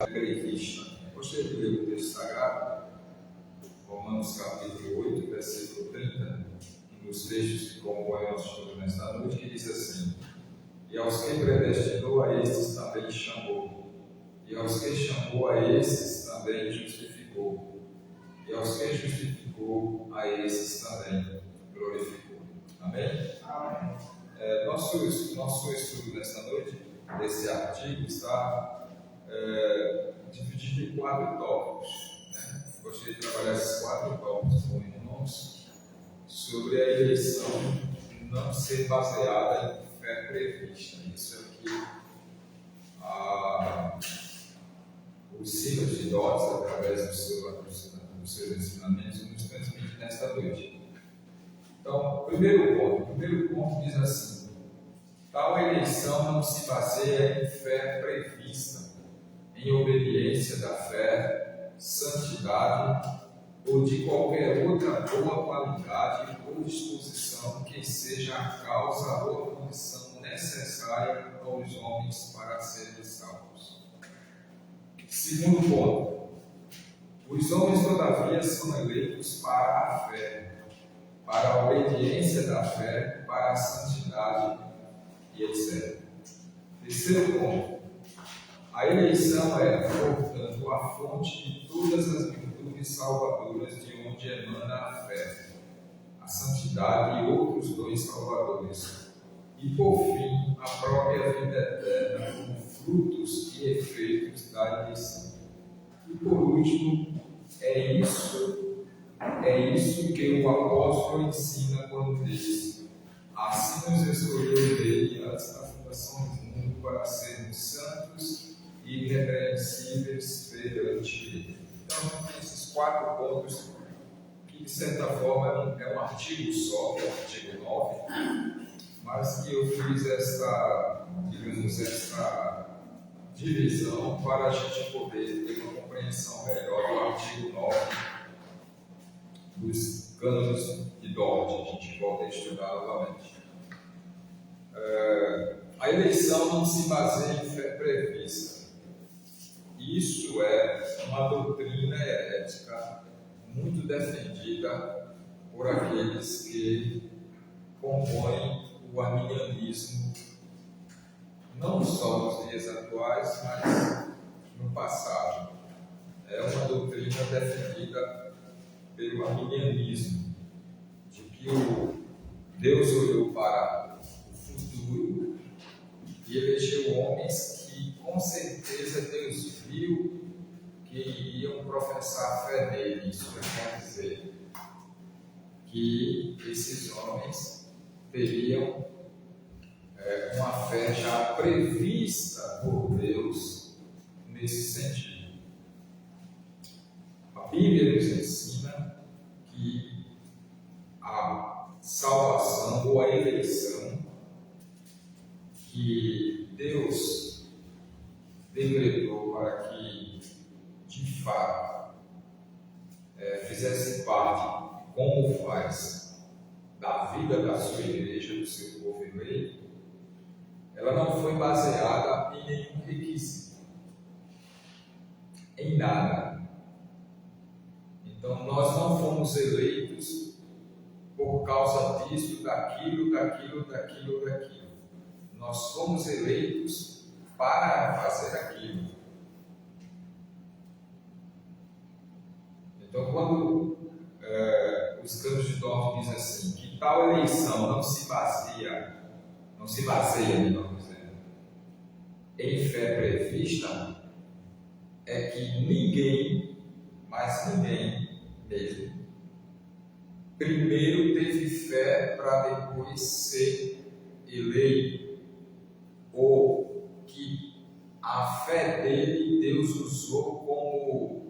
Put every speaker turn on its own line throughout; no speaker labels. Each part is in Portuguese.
Krishna. Gostaria de ler o texto sagrado, Romanos capítulo 8, versículo 30, um dos textos que compõem nosso estudo nesta noite, que diz assim: E aos que predestinou, a estes também chamou, e aos que chamou, a estes também justificou, e aos que justificou, a estes também glorificou. Amém? Amém. Nosso estudo nesta noite, desse artigo, está dividido em 4 tópicos. Gostaria de trabalhar esses 4 tópicos com irmãos sobre a eleição não ser baseada em fé prevista. Isso é o que os símbolos de Dodds, através dos seus ensinamentos, nos transmitem nesta noite. Então, o primeiro ponto diz assim: tal eleição não se baseia em fé prevista, em obediência da fé, santidade ou de qualquer outra boa qualidade ou disposição que seja a causa ou a condição necessária aos homens para serem salvos. Segundo ponto: os homens, todavia, são eleitos para a fé, para a obediência da fé, para a santidade e etc. Terceiro ponto: a eleição é, portanto, a fonte de todas as virtudes salvadoras de onde emana a fé, a santidade e outros 2 salvadores. E, por fim, a própria vida eterna como frutos e efeitos da eleição. E, por último, é isso que o apóstolo ensina quando diz: assim nos escolheu dele antes da fundação do mundo para sermos santos e irrepreensíveis perante ele. Então, esses 4 pontos, que de certa forma é um artigo só, que é o artigo 9, mas que eu fiz essa divisão para a gente poder ter uma compreensão melhor do artigo 9 dos cânones de Dort. A gente volta a estudar novamente. A eleição não se baseia em fé prevista. Isso é uma doutrina herética muito defendida por aqueles que compõem o arminianismo, não só nos dias atuais, mas no passado. É uma doutrina defendida pelo arminianismo, de que Deus olhou para o futuro e elegeu homens que, com certeza, Deus viu que iriam professar a fé nele. Isso quer dizer que esses homens teriam uma fé já prevista por Deus nesse sentido. A Bíblia nos ensina que a salvação ou a eleição que Deus decretou para que, de fato, fizesse parte, como faz, da vida da sua igreja, do seu povo eleito, ela não foi baseada em nenhum requisito, em nada. Então, nós não fomos eleitos por causa disso, daquilo. Nós fomos eleitos para fazer aquilo. Então, quando os cânones de Dort dizem assim, que tal eleição não se baseia, melhor dizendo, em fé prevista, é que ninguém, mas ninguém mesmo, primeiro teve fé para depois ser eleito, ou que a fé dele Deus usou como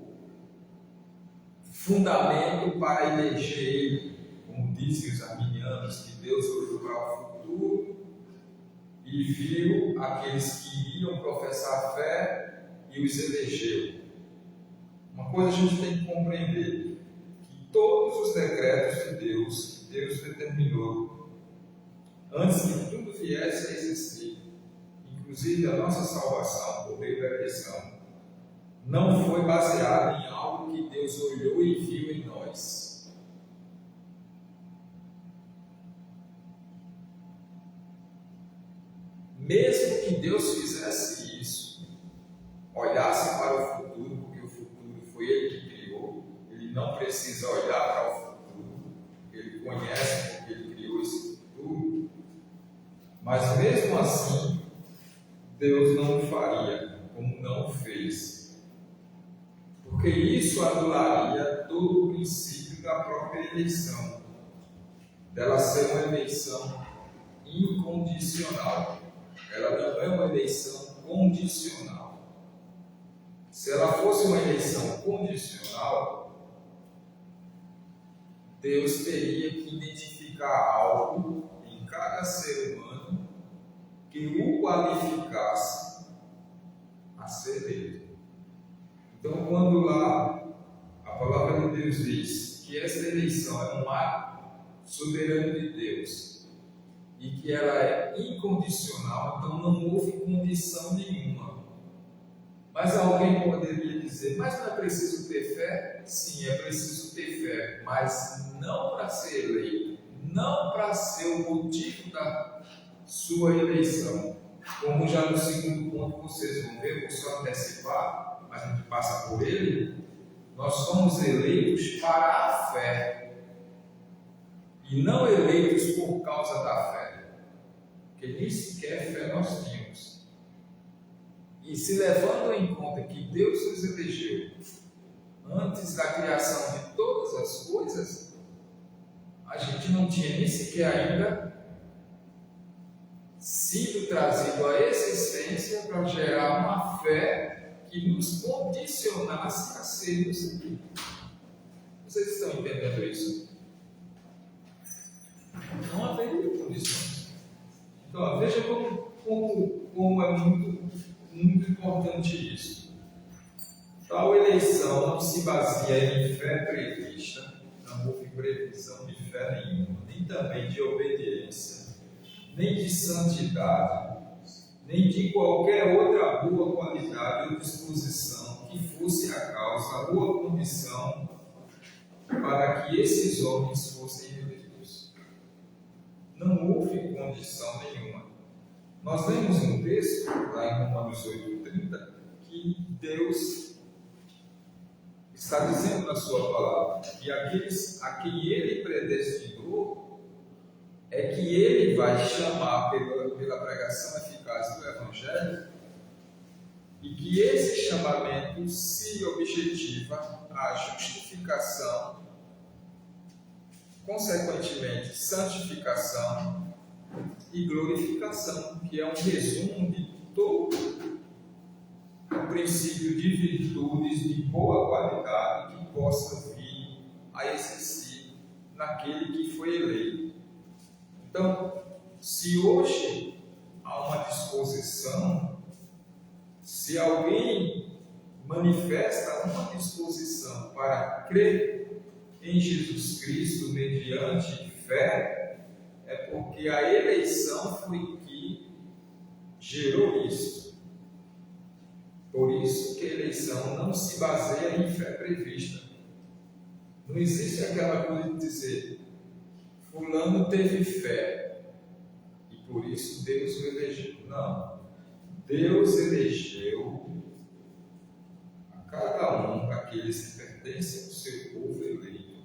fundamento para eleger ele, como dizem os arminianos, que Deus olhou para o futuro e viu aqueles que iriam professar a fé e os elegeu. Uma coisa a gente tem que compreender: que todos os decretos de Deus determinou antes que tudo viesse a existir, inclusive a nossa salvação por meio da eleição, não foi baseado em algo que Deus olhou e viu em nós. Mesmo que Deus fizesse isso, olhasse para o futuro, porque o futuro foi Ele que criou, Ele não precisa olhar para o futuro, Ele conhece porque Ele criou esse futuro, mas mesmo assim, Deus não faria, como não fez, porque isso anularia todo o princípio da própria eleição, dela ser uma eleição incondicional. Ela não é uma eleição condicional. Se ela fosse uma eleição condicional, Deus teria que identificar algo em cada ser humano que o qualificasse a ser eleito. Então, quando lá a palavra de Deus diz que essa eleição é um ato soberano de Deus e que ela é incondicional, então não houve condição nenhuma. Mas alguém poderia dizer, mas não é preciso ter fé? Sim, é preciso ter fé, mas não para ser eleito, não para ser o motivo da sua eleição. Como já no segundo ponto vocês vão ver, vou só antecipar, mas a gente passa por ele. Nós somos eleitos para a fé e não eleitos por causa da fé, porque nem sequer fé nós tínhamos. E se levando em conta que Deus nos elegeu antes da criação de todas as coisas, a gente não tinha nem sequer ainda sido trazido à existência para gerar uma fé que nos condicionasse a sermos aqui. Vocês estão entendendo isso? Não haveria condições. Então, veja como é muito importante isso. Tal eleição não se baseia em fé prevista, não houve previsão de fé nenhuma, nem também de obediência, nem de santidade, nem de qualquer outra boa qualidade ou disposição que fosse a causa ou a condição para que esses homens fossem eleitos. Não houve condição nenhuma. Nós lemos um texto, lá em Romanos 8:30, que Deus está dizendo na sua palavra que aqueles a quem Ele predestinou é que Ele vai chamar pela pregação eficaz do Evangelho, e que esse chamamento se objetiva a justificação, consequentemente santificação e glorificação, que é um resumo de todo o princípio de virtudes de boa qualidade que possa vir a existir naquele que foi eleito. Então, se hoje há uma disposição, se alguém manifesta uma disposição para crer em Jesus Cristo mediante fé, é porque a eleição foi que gerou isso. Por isso que a eleição não se baseia em fé prevista. Não existe aquela coisa de dizer, fulano teve fé e por isso Deus o elegeu. Não. Deus elegeu a cada um daqueles que pertencem ao seu povo eleito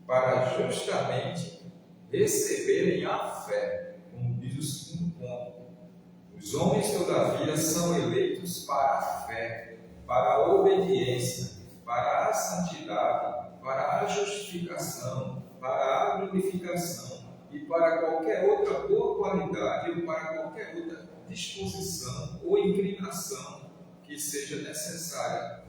para justamente receberem a fé, como diz o segundo ponto. Os homens, todavia, são eleitos para a fé, para a obediência, para a santidade, para a justificação, para a glorificação e para qualquer outra boa qualidade ou para qualquer outra disposição ou inclinação que seja necessária.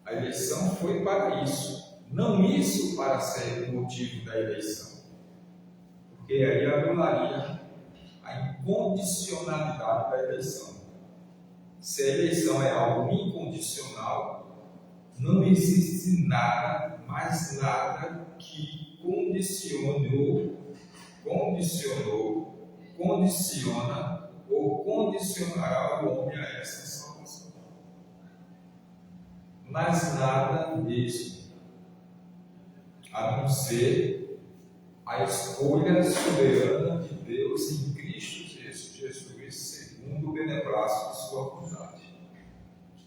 A eleição foi para isso, não isso para ser o motivo da eleição, porque aí anularia a incondicionalidade da eleição. Se a eleição é algo incondicional, não existe nada, mais nada que condiciona ou condicionará o homem a essa salvação. mas nada mesmo, a não ser a escolha soberana de Deus em Cristo Jesus, segundo o beneplácito de sua vontade.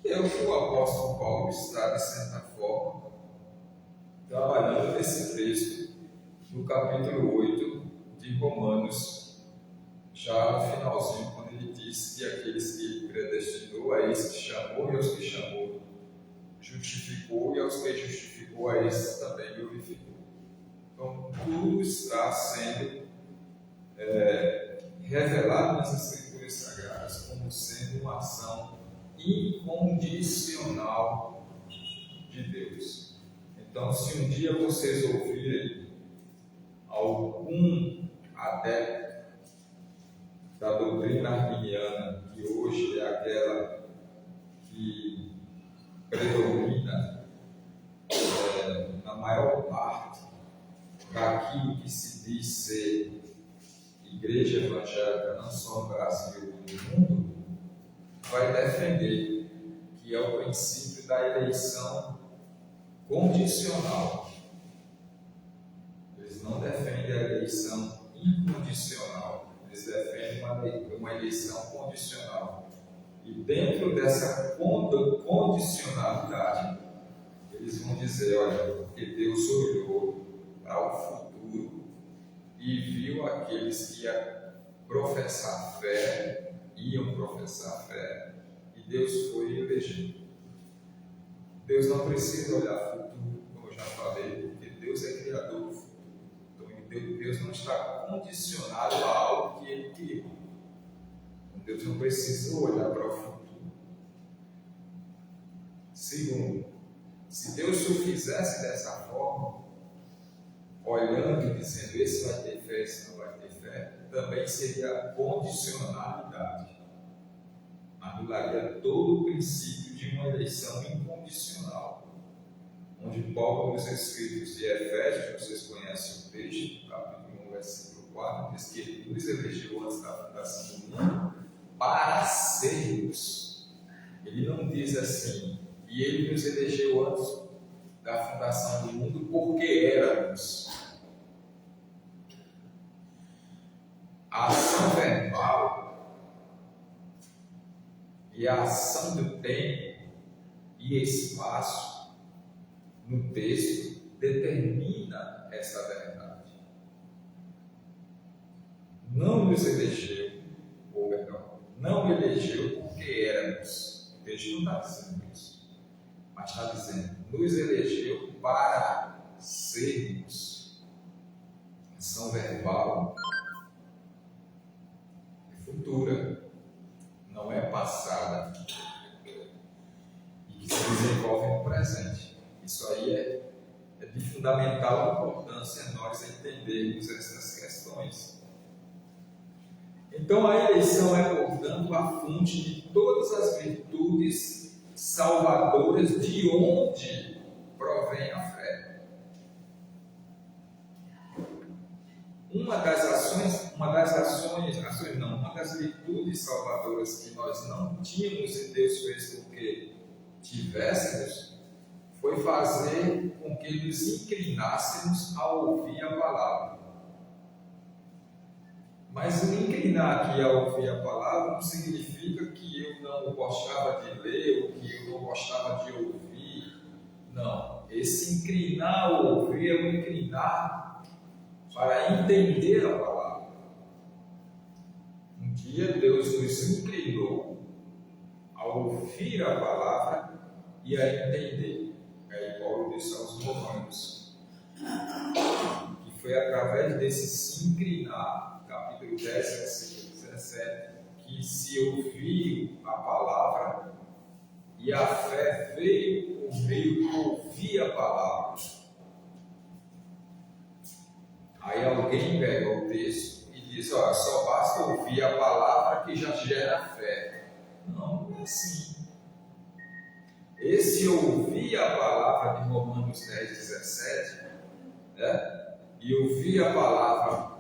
É o que o apóstolo Paulo está, de certa forma, trabalhando nesse texto, no capítulo 8 de Romanos, já no finalzinho, quando ele diz que aqueles que ele predestinou, a esses que chamou, e aos que chamou, justificou, e aos que justificou, a esses também glorificou. Então, tudo está sendo revelado nas Escrituras Sagradas como sendo uma ação incondicional de Deus. Então, se um dia vocês ouvirem algum adepto da doutrina arminiana, que hoje é aquela que predomina na maior parte daquilo que se diz ser igreja evangélica, não só no Brasil, no mundo, vai defender que é o princípio da eleição condicional. Eles não defendem a eleição incondicional, eles defendem uma eleição condicional. E dentro dessa condicionalidade, eles vão dizer, olha, porque Deus olhou para o futuro e viu aqueles que iam professar fé, e Deus foi eleger. Deus não precisa olhar futuro, como eu já falei, porque Deus é criador do futuro. Então, Deus não está condicionado a algo que Ele criou. Então, Deus não precisa olhar para o futuro. Segundo, se Deus o fizesse dessa forma, olhando e dizendo, esse vai ter fé, esse não vai ter fé, também seria condicionalidade. Anularia todo o princípio de uma eleição incondicional. Onde Paulo, nos escritos de Efésios, vocês conhecem o texto, capítulo 1, versículo 4, diz que ele nos elegeu antes da fundação do mundo para sermos. Ele não diz assim, e ele nos elegeu antes da fundação do mundo porque éramos. A ação verbal e a ação do tempo e espaço no texto determina essa verdade. Não nos elegeu, ou perdão, não elegeu porque éramos. O texto não está dizendo isso, mas está dizendo, nos elegeu para sermos. Ação verbal é futura, não é passada, e que se desenvolve no presente. Isso aí é de fundamental importância nós entendermos essas questões. Então a eleição é, portanto, a fonte de todas as virtudes salvadoras de onde provém a fé. Uma das virtudes salvadoras que nós não tínhamos e Deus fez com que tivéssemos, foi fazer com que nos inclinássemos a ouvir a palavra. Mas o inclinar aqui a ouvir a palavra não significa que eu não gostava de ler ou que eu não gostava de ouvir. Não, esse inclinar a ouvir é o inclinar para entender a palavra. Um dia Deus nos inclinou a ouvir a palavra e a entender. Aí Paulo disse aos Romanos que foi através desse se inclinar, capítulo 10, versículo 17, que se ouviu a palavra e a fé veio por meio de ouvir a palavra. Aí alguém pega o texto e diz, olha, só basta ouvir a palavra que já gera fé. Não, não é assim. Esse ouvir a palavra de Romanos 10, 17, né? E ouvir a palavra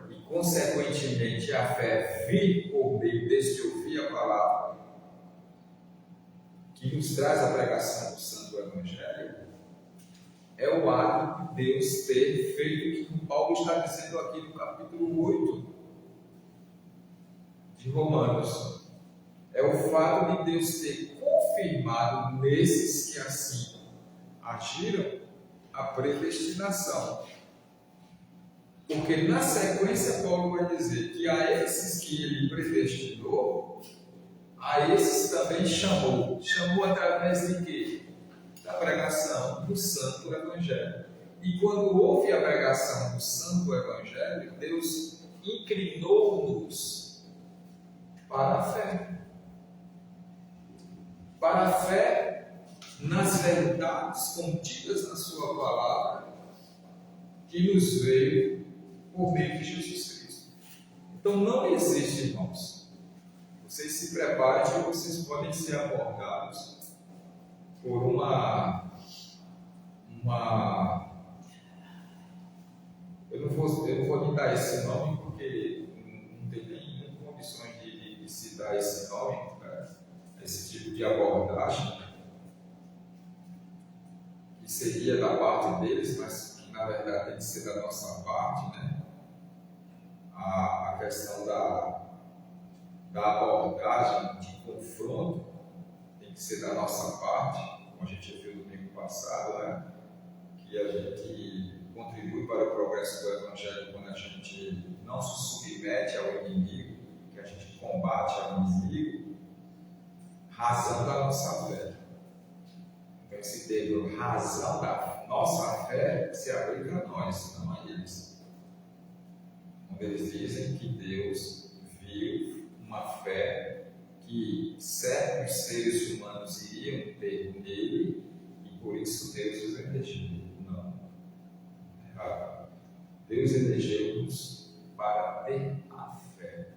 e consequentemente a fé vir por meio deste ouvir a palavra, que nos traz a pregação do Santo Evangelho é o ato de Deus ter feito o que Paulo está dizendo aqui no capítulo 8 de Romanos. É o fato de Deus ter confirmado nesses que assim agiram a predestinação. Porque na sequência Paulo vai dizer que a esses que ele predestinou, a esses também chamou. Chamou através de quê? Da pregação do Santo Evangelho. E quando houve a pregação do Santo Evangelho, Deus inclinou-nos para a fé. Para a fé nas verdades contidas na sua palavra, que nos veio por meio de Jesus Cristo. Então não existe, irmãos. Vocês se preparem que vocês podem ser abordados por eu não vou dar esse nome porque não tem nem condições de citar esse nome, esse tipo de abordagem, que seria da parte deles, mas que na verdade tem que ser da nossa parte, né? A questão da abordagem de confronto tem que ser da nossa parte, como a gente viu no domingo passado, né? Que a gente contribui para o progresso do Evangelho quando a gente não se submete ao inimigo, que a gente combate ao inimigo, razão da nossa fé. Então, esse termo, razão da nossa fé, se aplica a nós, não a eles. Quando eles dizem que Deus viu uma fé que certos seres humanos iriam ter nele e por isso Deus os elegeu. Não. Errado. Deus elegeu-nos para ter a fé.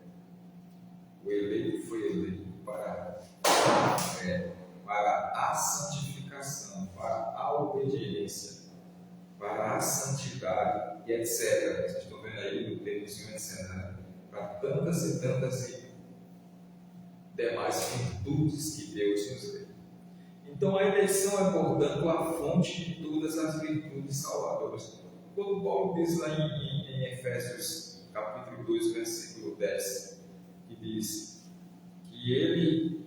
O eleito foi eleito para a fé, para a santificação, para a obediência, para a santidade e etc. Vocês estão vendo aí no termozinho, etc. Para tantas e tantas e demais virtudes que Deus nos deu. Então a eleição é, portanto, a fonte de todas as virtudes salvadoras. Quando Paulo diz lá em Efésios capítulo 2, versículo 10, que diz que ele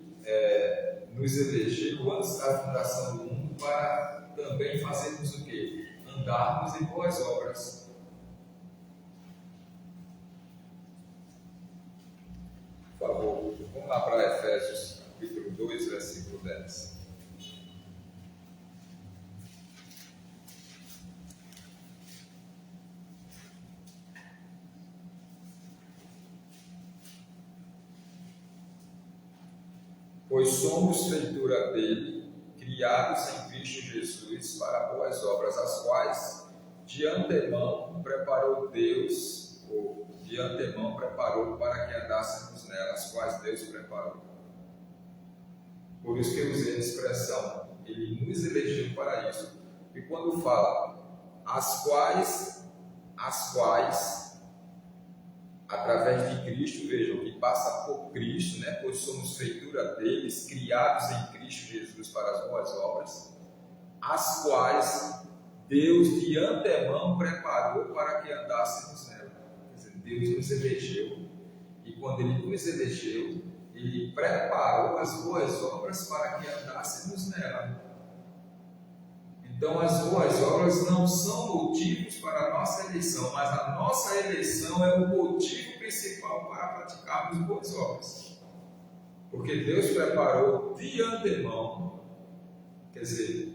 nos elegeu antes da fundação do mundo para também fazermos o quê? Andarmos em boas obras. Por favor, vamos lá para Efésios capítulo 2, versículo 10. Pois somos feitura dele, criados em Cristo Jesus para boas obras, as quais de antemão preparou Deus, ou de antemão preparou para que andássemos nelas, as quais Deus preparou. Por isso que eu usei a expressão, ele nos elegeu para isso. E quando fala, as quais, através de Cristo, vejam que passa por Cristo, né? Pois somos feitura deles, criados em Cristo Jesus para as boas obras, as quais Deus de antemão preparou para que andássemos nela. Quer dizer, Deus nos elegeu, e quando Ele nos elegeu, Ele preparou as boas obras para que andássemos nela. Então, as boas obras não são motivos para a nossa eleição, mas a nossa eleição é o motivo principal para praticarmos boas obras. Porque Deus preparou de antemão, quer dizer,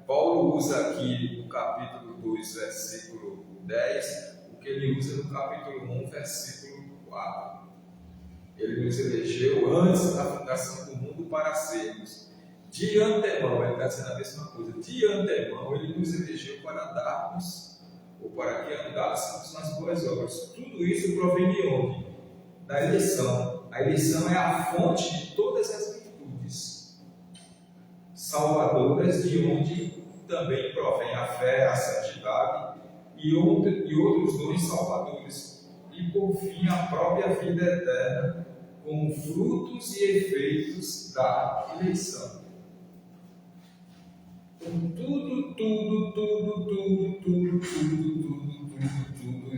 Paulo usa aqui no capítulo 2, versículo 10, o que ele usa no capítulo 1, versículo 4. Ele nos elegeu antes da fundação do mundo para sermos. De antemão, ele está dizendo a mesma coisa. De antemão, ele nos elegeu para andarmos, ou para que andássemos nas boas obras. Tudo isso provém de onde? Da eleição. A eleição é a fonte de todas as virtudes salvadoras, de onde também provém a fé, a santidade e outros dons salvadores. E por fim, a própria vida eterna, como frutos e efeitos da eleição. com tudo,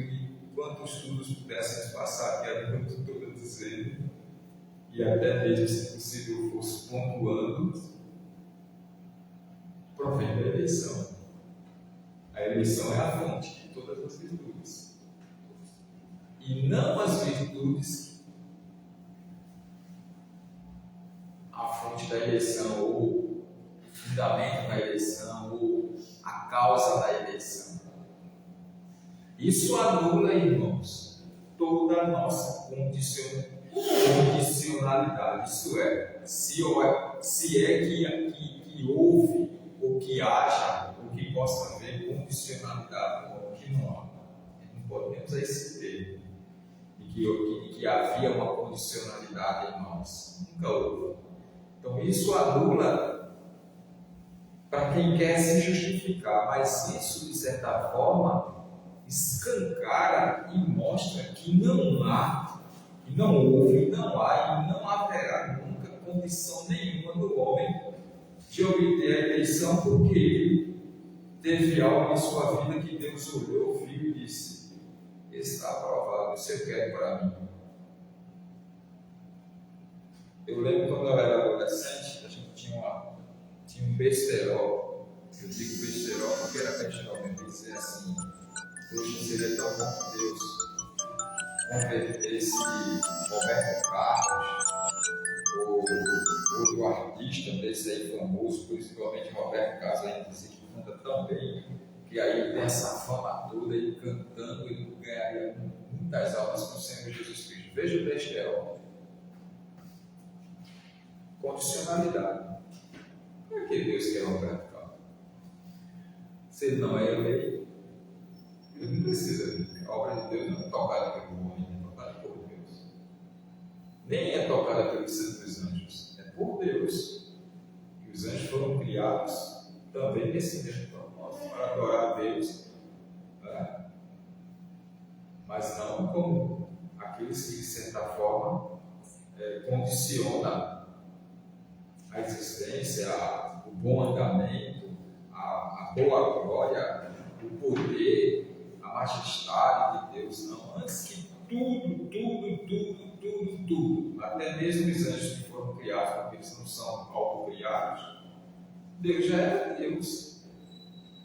e quantos estudos pudéssemos passar, que era muito todo dizer, e até mesmo, se possível, fosse pontuando, provém da eleição. A eleição é a fonte de todas as virtudes. E não as virtudes, a fonte da eleição, ou o fundamento da eleição, ou a causa da eleição. Isso anula, irmãos, toda a nossa condicionalidade. Isso é, se é que houve, ou que haja, ou que possa haver condicionalidade, ou que não há. Não podemos a esse termo. E que havia uma condicionalidade em nós. Nunca houve. Então isso anula para quem quer se justificar, mas isso, de certa forma, escancara e mostra que não há, que não houve, não há e não haverá nunca condição nenhuma do homem de obter a eleição, porque ele teve algo em sua vida que Deus olhou, viu e disse: está aprovado, você quer para mim. Eu lembro quando eu era adolescente, a gente tinha um besterol. Eu digo besterol porque era besterol, eu dizer assim: hoje seria tão bom que Deus convertesse Roberto Carlos, ou outro artista desse aí famoso, principalmente Roberto Carlos, aí dizia que canta tão bem, que aí tem essa fama toda, ele cantando, ele ganharia muitas almas com o Senhor Jesus Cristo. Veja o besterol. Condicionalidade. Por que Deus quer Roberto Carlos? Se ele não é eleito, ele não precisa. A obra de Deus não é tocada pelo homem, é tocada por Deus. Nem é tocada pelos santos anjos, é por Deus. E os anjos foram criados também nesse mesmo propósito, para adorar a Deus, né? Mas não como aqueles que, de certa forma, condicionam a existência, o bom andamento, a boa glória, o poder, a majestade de Deus. Não, antes que tudo, até mesmo os anjos que foram criados, porque eles não são autocriados, Deus já era Deus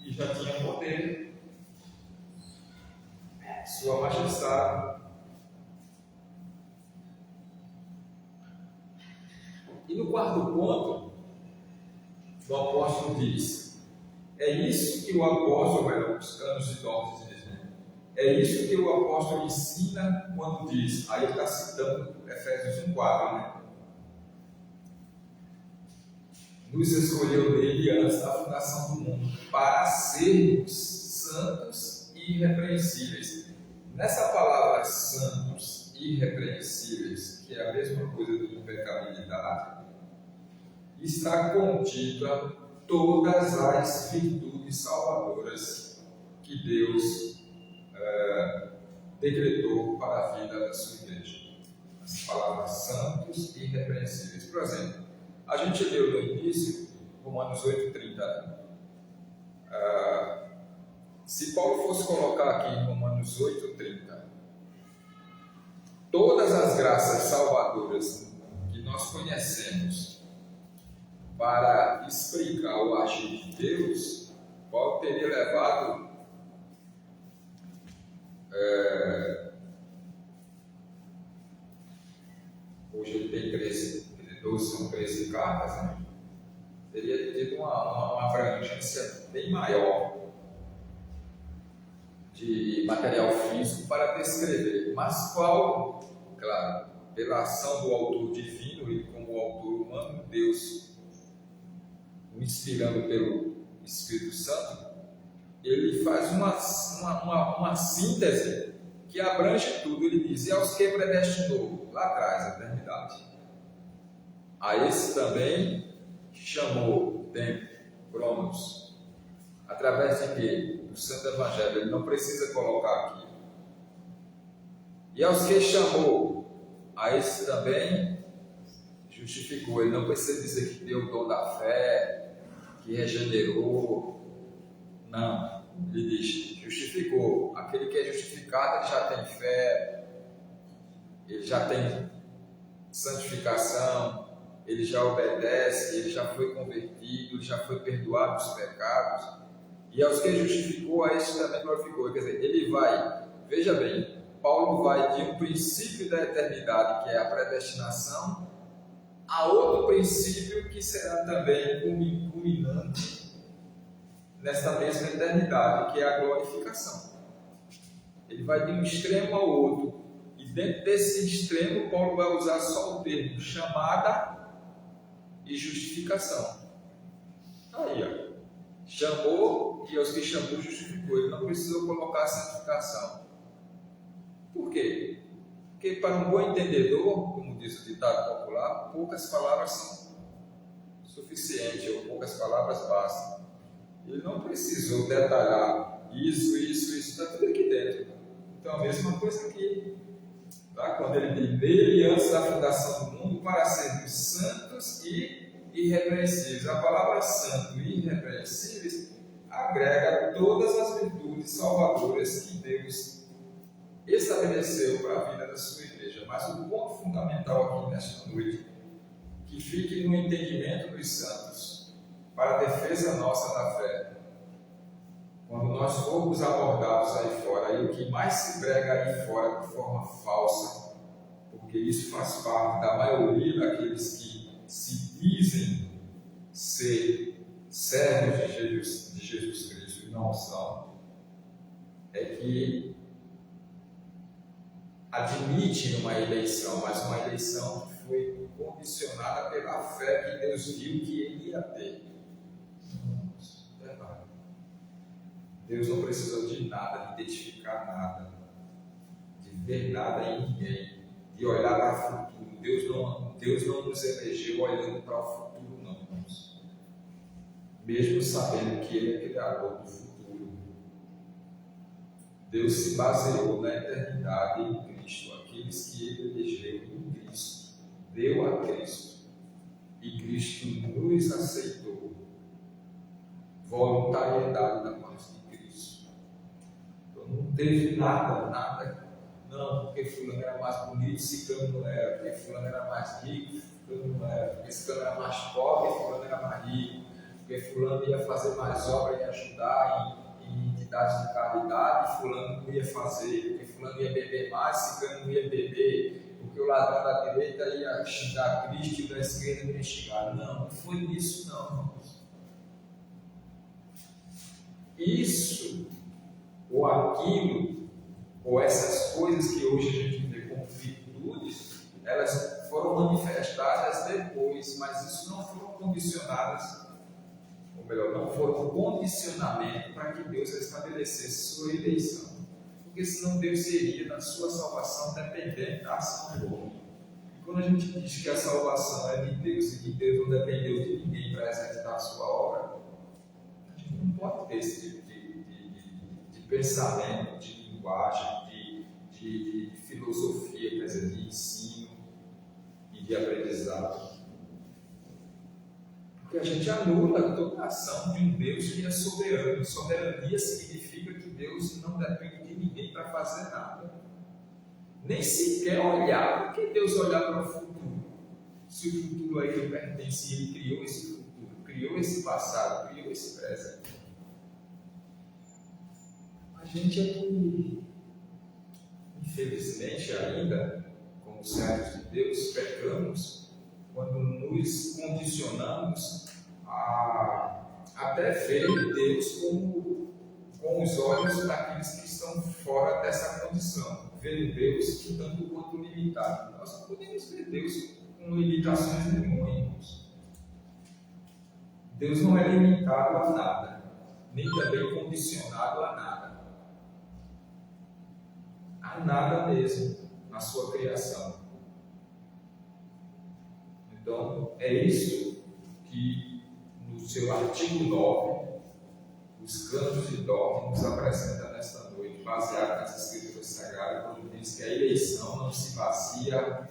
e já tinha poder, sua majestade. E no quarto ponto, o apóstolo diz: é isso que o apóstolo vai buscando os idólatras, dizendo. É isso que o apóstolo ensina quando diz, aí ele está citando Efésios 1,4, né? Nos escolheu nele antes da fundação do mundo, para sermos santos e irrepreensíveis. Nessa palavra santos e irrepreensíveis, que é a mesma coisa do impecabilidade, está contida todas as virtudes salvadoras que Deus decretou para a vida da sua igreja. As palavras santos e irrepreensíveis. Por exemplo, a gente leu no início, Romanos 8,30. Se Paulo fosse colocar aqui em Romanos 8,30, todas as graças salvadoras que nós conhecemos para explicar o agir de Deus, Paulo teria levado hoje ele tem 12, são 13 cartas, né? Teria tido uma abrangência bem maior de material físico para descrever, mas Paulo, claro, pela ação do autor divino e como autor humano, Deus, o inspirando pelo Espírito Santo, ele faz uma síntese que abrange tudo. Ele diz: e aos que predestinou, lá atrás, a eternidade, a esse também chamou, tempo, Cronos, através de quê? Do Santo Evangelho. Ele não precisa colocar aqui. E aos que chamou, a esse também justificou. Ele não precisa dizer que deu o dom da fé, que regenerou. Não, ele diz, justificou. Aquele que é justificado, ele já tem fé, ele já tem santificação, ele já obedece, ele já foi convertido, ele já foi perdoado dos pecados. E aos que justificou, a este também glorificou. Quer dizer, ele vai, veja bem, Paulo vai de um princípio da eternidade, que é a predestinação, a outro princípio que será também culminante nesta mesma eternidade, que é a glorificação. Ele vai de um extremo ao outro, e dentro desse extremo, Paulo vai usar só o termo chamada e justificação. Aí, ó, chamou e aos que chamou justificou. Ele não precisou colocar a santificação. Por quê? Porque para um bom entendedor, como diz o ditado popular, poucas palavras são suficientes, ou poucas palavras bastam. Ele não precisou detalhar isso, está tudo aqui dentro. Então a mesma coisa aqui, tá? Quando ele diz, nele antes da fundação do mundo, para sermos santos e irrepreensíveis. A palavra santo e irrepreensíveis agrega todas as virtudes salvadoras que Deus estabeleceu para a vida da sua igreja. Mas o ponto fundamental aqui nesta noite, que fique no entendimento dos santos, para a defesa nossa da fé. Quando nós formos abordados aí fora, e o que mais se prega aí fora de forma falsa, porque isso faz parte da maioria daqueles que se dizem ser servos de Jesus Cristo e não são, é que admite uma eleição, mas uma eleição que foi condicionada pela fé que Deus viu que ele ia ter. Deus não precisou de nada, de identificar nada, de ver nada em ninguém, de olhar para o futuro. Deus não nos elegeu olhando para o futuro, não, irmãos. Mesmo sabendo que Ele é criador do futuro. Deus se baseou na eternidade em Cristo, aqueles que Ele elegeu em Cristo, deu a Cristo, e Cristo nos aceitou. Voluntariedade da parte de Cristo. Então não teve nada, não, porque fulano era mais bonito, ciclano não era, porque fulano era mais rico, fulano não era, porque ciclano era mais pobre, fulano era mais rico, porque fulano ia fazer mais obra e ajudar em entidades de caridade, fulano não ia fazer, porque fulano ia beber mais, ciclano não ia beber, porque o ladrão da direita ia xingar Cristo e o da esquerda não ia xingar. Não foi isso não, irmãos. Isso, ou aquilo, ou essas coisas que hoje a gente vê como virtudes, elas foram manifestadas depois, mas isso não foram condicionadas, ou melhor, não foram condicionamento para que Deus estabelecesse sua eleição, porque senão Deus seria na sua salvação dependente da ação do homem. E quando a gente diz que a salvação é de Deus e que Deus não dependeu de ninguém para executar a sua obra, não pode ter esse tipo de pensamento, de linguagem, de filosofia, quer dizer, de ensino e de aprendizado. Porque a gente anula toda a ação de um Deus que é soberano. Soberania significa que Deus não depende de ninguém para fazer nada. Nem sequer olhar, porque Deus olhar para o futuro. Se o futuro aí não pertence, Ele criou esse futuro, criou esse passado, criou esse presente. A gente é que, infelizmente ainda, como servos de Deus, pecamos quando nos condicionamos a até ver Deus com os olhos daqueles que estão fora dessa condição. Ver Deus tanto quanto limitado. Nós não podemos ver Deus com limitações nenhuma, irmãos. Deus não é limitado a nada, nem também condicionado a nada. A nada mesmo na sua criação. Então, é isso que no seu artigo 9, os cantos de dogma nos apresenta nesta noite, baseado nas Escrituras Sagradas, quando diz que a eleição não se baseia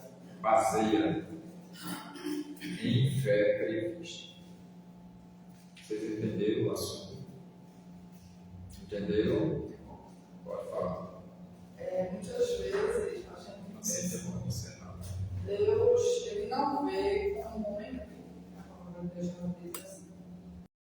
em fé prevista. Vocês entenderam o assunto? Entenderam? Pode falar.
Muitas vezes a gente pensa,
Não,
Deus, ele não vê como um homem vê. A palavra de Deus não diz